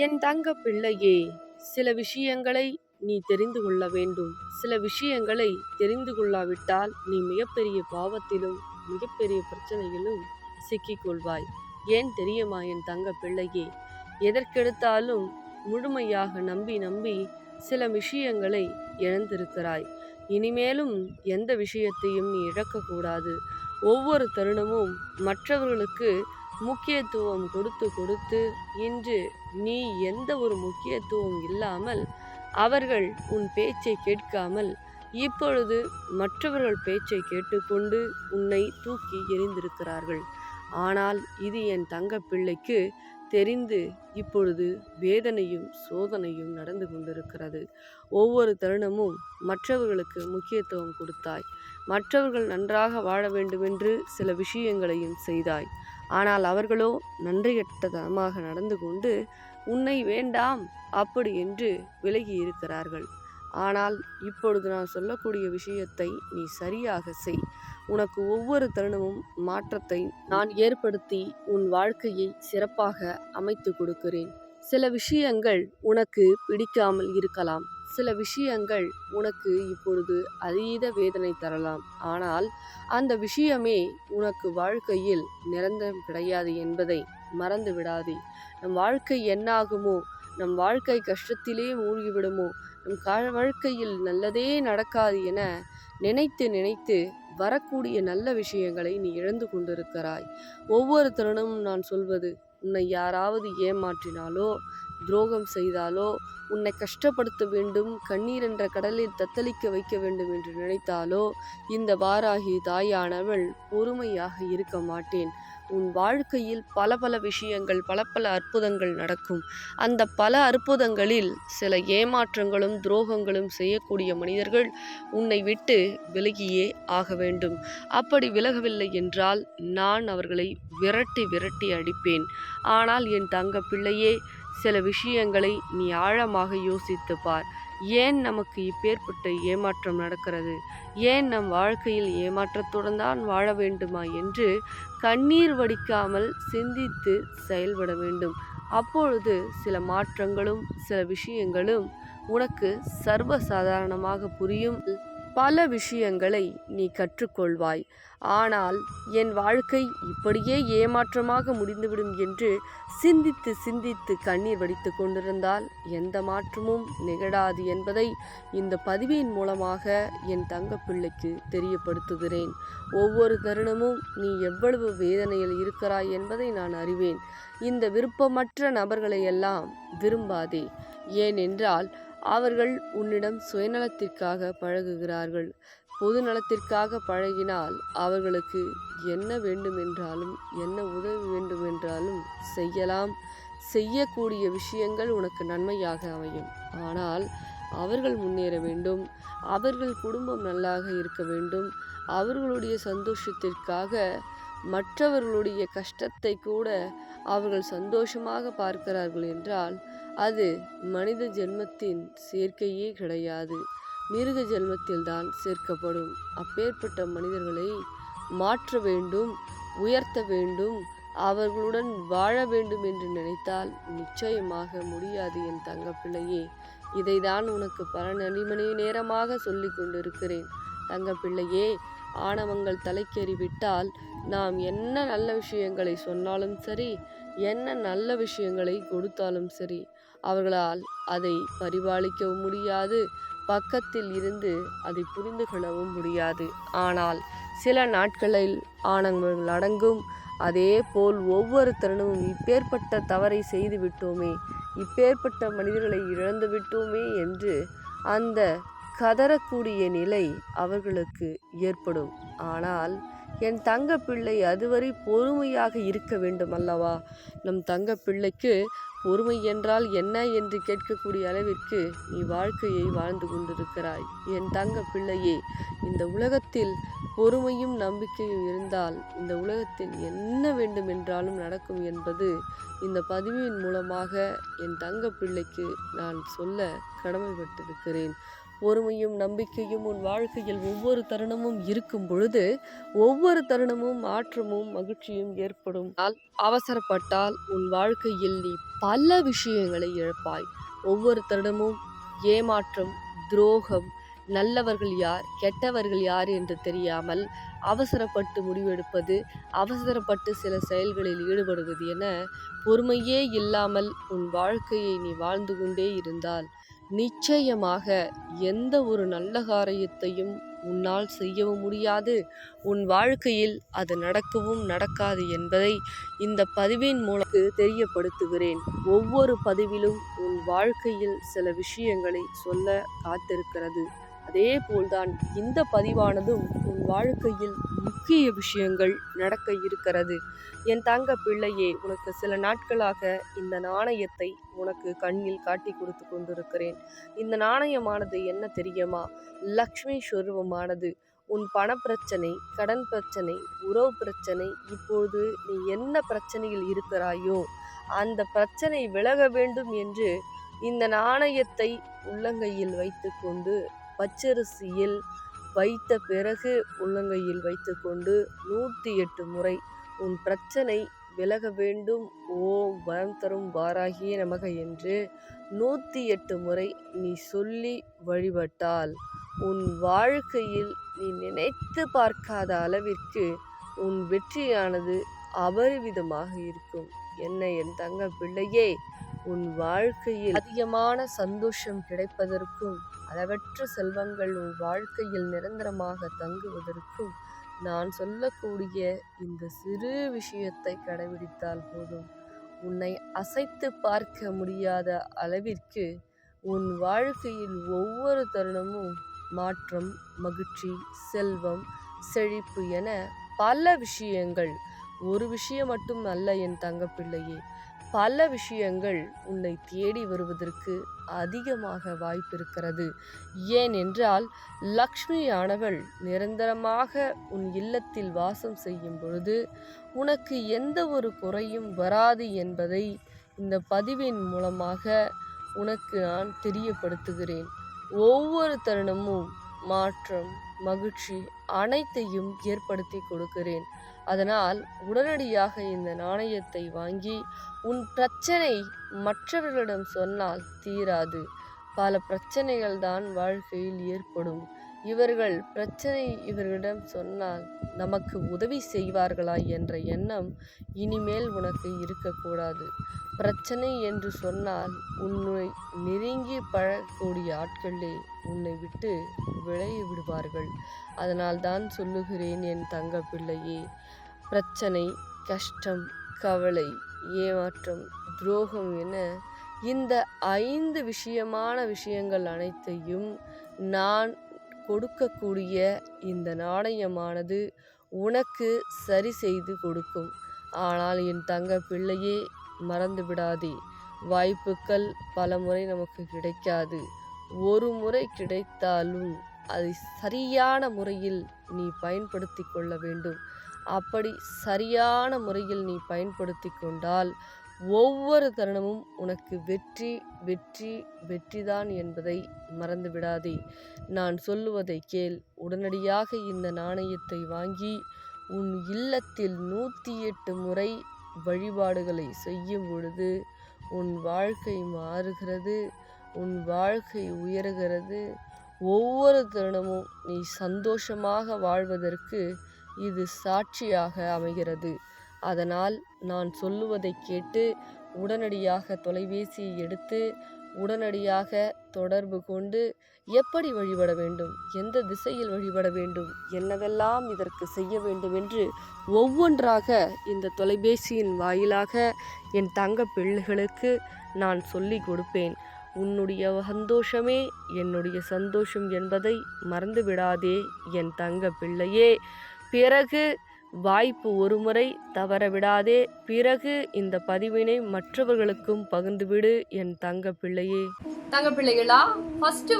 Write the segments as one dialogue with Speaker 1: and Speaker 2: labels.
Speaker 1: என் தங்க பிள்ளையே, சில விஷயங்களை நீ தெரிந்து கொள்ள வேண்டும். சில விஷயங்களை தெரிந்து கொள்ளாவிட்டால் நீ மிகப்பெரிய பாவத்திலும் மிகப்பெரிய பிரச்சனையிலும் சிக்கிக்கொள்வாய். ஏன் தெரியுமா என் தங்க பிள்ளையே? எதற்கெடுத்தாலும் முழுமையாக நம்பி நம்பி சில விஷயங்களை இழந்திருக்கிறாய். இனிமேலும் எந்த விஷயத்தையும் நீ இழக்கக்கூடாது. ஒவ்வொரு தருணமும் மற்றவர்களுக்கு முக்கியத்துவம் கொடுத்து கொடுத்து இன்று நீ எந்த ஒரு முக்கியத்துவம் இல்லாமல் அவர்கள் உன் பேச்சை கேட்காமல் இப்பொழுது மற்றவர்கள் பேச்சை கேட்டுக்கொண்டு உன்னை தூக்கி எறிந்திருக்கிறார்கள். ஆனால் இது என் தங்க பிள்ளைக்கு தெரிந்து இப்பொழுது வேதனையும் சோதனையும் நடந்து கொண்டிருக்கிறது. ஒவ்வொரு தருணமும் மற்றவர்களுக்கு முக்கியத்துவம் கொடுத்தாய். மற்றவர்கள் நன்றாக வாழ வேண்டுமென்று சில விஷயங்களையும் செய்தாய். ஆனால் அவர்களோ நன்றிகெட்டதனமாக நடந்து கொண்டு உன்னை வேண்டாம் அப்படி என்று விலகி இருக்கிறார்கள். ஆனால் இப்பொழுது நான் சொல்லக்கூடிய விஷயத்தை நீ சரியாக செய். உனக்கு ஒவ்வொரு தருணமும் மாற்றத்தை நான் ஏற்படுத்தி உன் வாழ்க்கையை சிறப்பாக அமைத்து கொடுக்கிறேன். சில விஷயங்கள் உனக்கு பிடிக்காமல் இருக்கலாம். சில விஷயங்கள் உனக்கு இப்பொழுது அதீத வேதனை தரலாம். ஆனால் அந்த விஷயமே உனக்கு வாழ்க்கையில் நிரந்தரம் கிடையாது என்பதை மறந்து விடாதே. நம் வாழ்க்கை என்னாகுமோ, நம் வாழ்க்கை கஷ்டத்திலே மூழ்கிவிடுமோ, நம் வாழ்க்கையில் நல்லதே நடக்காது என நினைத்து நினைத்து வரக்கூடிய நல்ல விஷயங்களை நீ இழந்து கொண்டிருக்கிறாய். ஒவ்வொரு தருணமும் நான் சொல்வது, உன்னை யாராவது ஏமாற்றினாலோ துரோகம் செய்தாலோ உன்னை கஷ்டப்படுத்த வேண்டும், கண்ணீர் என்ற கடலில் தத்தளிக்க வைக்க வேண்டும் என்று நினைத்தாலோ இந்த வாராகி தாயானவள் பொறுமையாக இருக்க மாட்டேன். உன் வாழ்க்கையில் பல பல விஷயங்கள் பல அற்புதங்கள் நடக்கும். அந்த பல அற்புதங்களில் சில ஏமாற்றங்களும் துரோகங்களும் செய்யக்கூடிய மனிதர்கள் உன்னை விட்டு விலகியே ஆக வேண்டும். அப்படி விலகவில்லை என்றால் நான் அவர்களை விரட்டி விரட்டி அடிப்பேன். ஆனால் என் தங்க பிள்ளையே, சில விஷயங்களை நீ ஆழமாக யோசித்து பார். ஏன் நமக்கு இப்பேற்பட்ட ஏமாற்றம் நடக்கிறது? ஏன் நம் வாழ்க்கையில் ஏமாற்றத்துடன் தான் வாழ வேண்டுமா என்று கண்ணீர் வடிக்காமல் சிந்தித்து செயல்பட வேண்டும். அப்பொழுது சில மாற்றங்களும் சில விஷயங்களும் உனக்கு சர்வசாதாரணமாக புரியும். பல விஷயங்களை நீ கற்றுக்கொள்வாய். ஆனால் என் வாழ்க்கை இப்படியே ஏமாற்றமாக முடிந்துவிடும் என்று சிந்தித்து சிந்தித்து கண்ணீர் வடித்து கொண்டிருந்தால் எந்த மாற்றமும் நிகழாது என்பதை இந்த பதிவின் மூலமாக என் தங்க பிள்ளைக்கு தெரியப்படுத்துகிறேன். ஒவ்வொரு தருணமும் நீ எவ்வளவு வேதனையில் இருக்கிறாய் என்பதை நான் அறிவேன். இந்த விருப்பமற்ற நபர்களை எல்லாம் விரும்பாதே. ஏனென்றால் அவர்கள் உன்னிடம் சுயநலத்திற்காக பழகுகிறார்கள். பொது நலத்திற்காக பழகினால் அவர்களுக்கு என்ன வேண்டுமென்றாலும் என்ன உதவி வேண்டுமென்றாலும் செய்யலாம். செய்யக்கூடிய விஷயங்கள் உனக்கு நன்மையாக அமையும். ஆனால் அவர்கள் முன்னேற வேண்டும், அவர்கள் குடும்பம் நல்லாக இருக்க வேண்டும். அவர்களுடைய சந்தோஷத்திற்காக மற்றவர்களுடைய கஷ்டத்தை கூட அவர்கள் சந்தோஷமாக பார்க்கிறார்கள் என்றால் அது மனித ஜென்மத்தின் சேர்க்கையே கிடையாது. மிருக ஜென்மத்தில்தான் சேர்க்கப்படும். அப்பேற்பட்ட மனிதர்களை மாற்ற வேண்டும், உயர்த்த வேண்டும், அவர்களுடன் வாழ வேண்டும் என்று நினைத்தால் நிச்சயமாக முடியாது என் தங்க பிள்ளையே. இதைதான் உனக்கு பல மணி நேரமாக சொல்லி கொண்டிருக்கிறேன். தங்க பிள்ளையே, ஆணவங்கள் தலைக்கேறிவிட்டால் நாம் என்ன நல்ல விஷயங்களை சொன்னாலும் சரி, என்ன நல்ல விஷயங்களை கொடுத்தாலும் சரி, அவர்களால் அதை பரிபாலிக்கவும் முடியாது, பக்கத்தில் இருந்து அதை புரிந்து கொள்ளவும் முடியாது. ஆனால் சில நாட்களில் ஆணவங்கள் அடங்கும். அதே போல் ஒவ்வொரு தருணமும் இப்பேற்பட்ட தவறை செய்து விட்டோமே, இப்பேற்பட்ட மனிதர்களை இழந்து விட்டோமே என்று அந்த கதறக்கூடிய நிலை அவர்களுக்கு ஏற்படும். ஆனால் என் தங்க பிள்ளை அதுவரை பொறுமையாக இருக்க வேண்டும் அல்லவா? நம் தங்க பிள்ளைக்கு பொறுமை என்றால் என்ன என்று கேட்கக்கூடிய அளவிற்கு நீ வாழ்க்கையை வாழ்ந்து கொண்டிருக்கிறாய். என் தங்க பிள்ளையே, இந்த உலகத்தில் பொறுமையும் நம்பிக்கையும் இருந்தால் இந்த உலகத்தில் என்ன வேண்டுமென்றாலும் நடக்கும் என்பது இந்த பதிவின் மூலமாக என் தங்க பிள்ளைக்கு நான் சொல்ல கடமைப்பட்டிருக்கிறேன். பொறுமையும் நம்பிக்கையும் உன் வாழ்க்கையில் ஒவ்வொரு தருணமும் இருக்கும் பொழுது ஒவ்வொரு தருணமும் மாற்றமும் மகிழ்ச்சியும் ஏற்படும். அவசரப்பட்டால் உன் வாழ்க்கையில் நீ பல விஷயங்களை இழப்பாய். ஒவ்வொரு தருணமும் ஏமாற்றம், துரோகம், நல்லவர்கள் யார் கெட்டவர்கள் யார் என்று தெரியாமல் அவசரப்பட்டு முடிவெடுப்பது, அவசரப்பட்டு சில செயல்களில் ஈடுபடுவது என பொறுமையே இல்லாமல் உன் வாழ்க்கையை நீ வாழ்ந்து கொண்டே இருந்தால் நிச்சயமாக எந்த ஒரு நல்ல காரியத்தையும் உன்னால் செய்யவும் முடியாது. உன் வாழ்க்கையில் அது நடக்கவும் நடக்காது என்பதை இந்த பதிவின் மூலம் தெரியப்படுத்துகிறேன். ஒவ்வொரு பதிவிலும் உன் வாழ்க்கையில் சில விஷயங்களை சொல்ல காத்திருக்கிறது. அதே போல்தான் இந்த பதிவானதும் உன் வாழ்க்கையில் முக்கிய விஷயங்கள் நடக்க இருக்கிறது. என் தங்க பிள்ளையே, உனக்கு சில நாட்களாக இந்த நாணயத்தை உனக்கு கண்ணில் காட்டி கொடுத்து கொண்டிருக்கிறேன். இந்த நாணயமானது என்ன தெரியுமா? லக்ஷ்மி ஸ்வரூபமானது. உன் பணப்பிரச்சனை, கடன் பிரச்சனை, உறவு பிரச்சனை, இப்போது நீ என்ன பிரச்சனையில் இருக்கிறாயோ அந்த பிரச்சனை விலக வேண்டும் என்று இந்த நாணயத்தை உள்ளங்கையில் வைத்துக்கொண்டு பச்சரிசியில் வைத்த பிறகு உள்ளங்கையில் வைத்துக்கொண்டு 108 முறை உன் பிரச்சனை விலக வேண்டும், ஓம் வரம் தரும் வாராகியே நமக என்று 108 முறை நீ சொல்லி வழிபட்டால் உன் வாழ்க்கையில் நீ நினைத்து பார்க்காத அளவிற்கு உன் வெற்றியானது அபரிவிதமாக இருக்கும். என்ன என் தங்க பிள்ளையே, உன் வாழ்க்கையில் அதிகமான சந்தோஷம் கிடைப்பதற்கும் அளவற்ற செல்வங்கள் உன் வாழ்க்கையில் நிரந்தரமாக தங்குவதற்கும் நான் சொல்லக்கூடிய இந்த சிறு விஷயத்தை கடைபிடித்தால் போதும். உன்னை அசைத்து பார்க்க முடியாத அளவிற்கு உன் வாழ்க்கையில் ஒவ்வொரு தருணமும் மாற்றம், மகிழ்ச்சி, செல்வம், செழிப்பு என பல விஷயங்கள், ஒரு விஷயம் மட்டும் அல்ல என் தங்கப்பிள்ளையே, பல விஷயங்கள் உன்னை தேடி வருவதற்கு அதிகமாக வாய்ப்பிருக்கிறது. ஏனென்றால் லக்ஷ்மியானவள் நிரந்தரமாக உன் இல்லத்தில் வாசம் செய்யும் பொழுது உனக்கு எந்த ஒரு குறையும் வராது என்பதை இந்த பதிவின் மூலமாக உனக்கு நான் தெரியப்படுத்துகிறேன். ஒவ்வொரு தருணமும் மாற்றம், மகிழ்ச்சி அனைத்தையும் ஏற்படுத்தி கொடுக்கிறேன். அதனால் உடனடியாக இந்த நாணயத்தை வாங்கி உன் பிரச்சனை மற்றவர்களிடம் சொன்னால் தீராது. பல பிரச்சனைகள் தான் வாழ்க்கையில் ஏற்படும். இவர்கள் பிரச்சனை இவர்களிடம் சொன்னால் நமக்கு உதவி செய்வார்களா என்ற எண்ணம் இனிமேல் உனக்கு இருக்கக்கூடாது. பிரச்சனை என்று சொன்னால் உன்னை நெருங்கி பழகக்கூடிய ஆட்களே உன்னை விட்டு விலகி விடுவார்கள். அதனால் தான் சொல்லுகிறேன் என் தங்க பிள்ளையே, பிரச்சனை, கஷ்டம், கவலை, ஏமாற்றம், துரோகம் என இந்த 5 விஷயங்கள் அனைத்தையும் நான் கொடுக்கக்கூடிய இந்த நாணயமானது உனக்கு சரி செய்து கொடுக்கும். ஆனால் என் தங்க பிள்ளையே, மறந்து விடாதே, வாய்ப்புகள் பல முறை நமக்கு கிடைக்காது. ஒரு முறை கிடைத்தாலும் அதை சரியான முறையில் நீ பயன்படுத்தி கொள்ள வேண்டும். அப்படி சரியான முறையில் நீ பயன்படுத்தி கொண்டால் ஒவ்வொரு தருணமும் உனக்கு வெற்றி வெற்றி வெற்றிதான் என்பதை மறந்து விடாதே. நான் சொல்லுவதை கேள். உடனடியாக இந்த நாணயத்தை வாங்கி உன் இல்லத்தில் 108 முறை வழிபாடுகளை செய்யும் பொழுது உன் வாழ்க்கை மாறுகிறது, உன் வாழ்க்கை உயர்கிறது. ஒவ்வொரு தருணமும் நீ சந்தோஷமாக வாழ்வதற்கு இது சாட்சியாக அமைகிறது. அதனால் நான் சொல்லுவதை கேட்டு உடனடியாக தொலைபேசியை எடுத்து உடனடியாக தொடர்பு கொண்டு எப்படி வழிபட வேண்டும், எந்த திசையில் வழிபட வேண்டும், என்னவெல்லாம் இதற்கு செய்ய வேண்டும் என்று ஒவ்வொன்றாக இந்த தொலைபேசியின் வாயிலாக என் தங்க பிள்ளைகளுக்கு நான் சொல்லி கொடுப்பேன். உன்னுடைய சந்தோஷமே என்னுடைய சந்தோஷம் என்பதை மறந்து விடாதே என் தங்க பிள்ளையே. பிறகு வாய்ப்பு ஒரு முறை தவற விடாதே. பிறகு இந்த பதிவினை மற்றவர்களுக்கும் பகிர்ந்துவிடு என் தங்க பிள்ளையே.
Speaker 2: தங்க பிள்ளைகளா, ஃபர்ஸ்ட்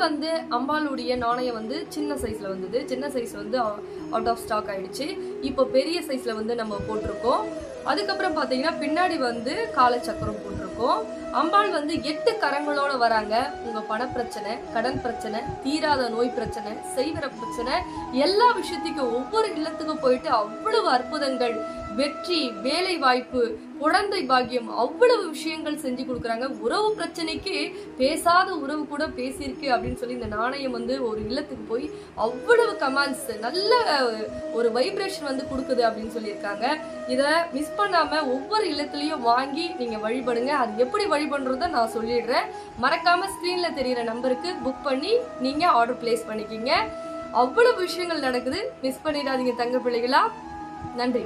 Speaker 2: அம்பாளுடைய நாணயம் சின்ன சைஸ்ல வந்தது. சின்ன சைஸ் அவுட் ஆஃப் ஸ்டாக் ஆயிடுச்சு. இப்போ பெரிய சைஸ்ல நம்ம போட்டிருக்கோம். அதுக்கப்புறம் பாத்தீங்கன்னா பின்னாடி வந்து காலச்சக்கரம் போட்டிருக்கோம். அம்பாள் வந்து 8 கரங்களோட வராங்க. உங்க பண பிரச்சனை, கடன் பிரச்சனை, தீராத நோய் பிரச்சனை, செய்வர பிரச்சனை, எல்லா விஷயத்துக்கும் ஒவ்வொரு இல்லத்துக்கும் போயிட்டு அவ்வளவு அற்புதங்கள், வெற்றி, வேலை வாய்ப்பு, குழந்தை பாக்கியம், அவ்வளவு விஷயங்கள் செஞ்சு கொடுக்குறாங்க. உறவு பிரச்சனைக்கு பேசாத உறவு கூட பேசியிருக்கு அப்படின்னு சொல்லி இந்த நாணயம் வந்து ஒரு இல்லத்துக்கு போய் அவ்வளவு கமாண்ட்ஸ், நல்ல ஒரு வைப்ரேஷன் வந்து கொடுக்குது அப்படின்னு சொல்லியிருக்காங்க. இதை மிஸ் பண்ணாம ஒவ்வொரு இல்லத்துலயும் வாங்கி நீங்க வழிபடுங்க. அது எப்படி வழிபடுறத நான் சொல்லிடுறேன். மறக்காம ஸ்கிரீன்ல தெரியுற நம்பருக்கு புக் பண்ணி நீங்க ஆர்டர் பிளேஸ் பண்ணிக்கிங்க. அவ்வளவு விஷயங்கள் நடக்குது. மிஸ் பண்ணிடாதீங்க தங்க பிள்ளைகளா. நன்றி.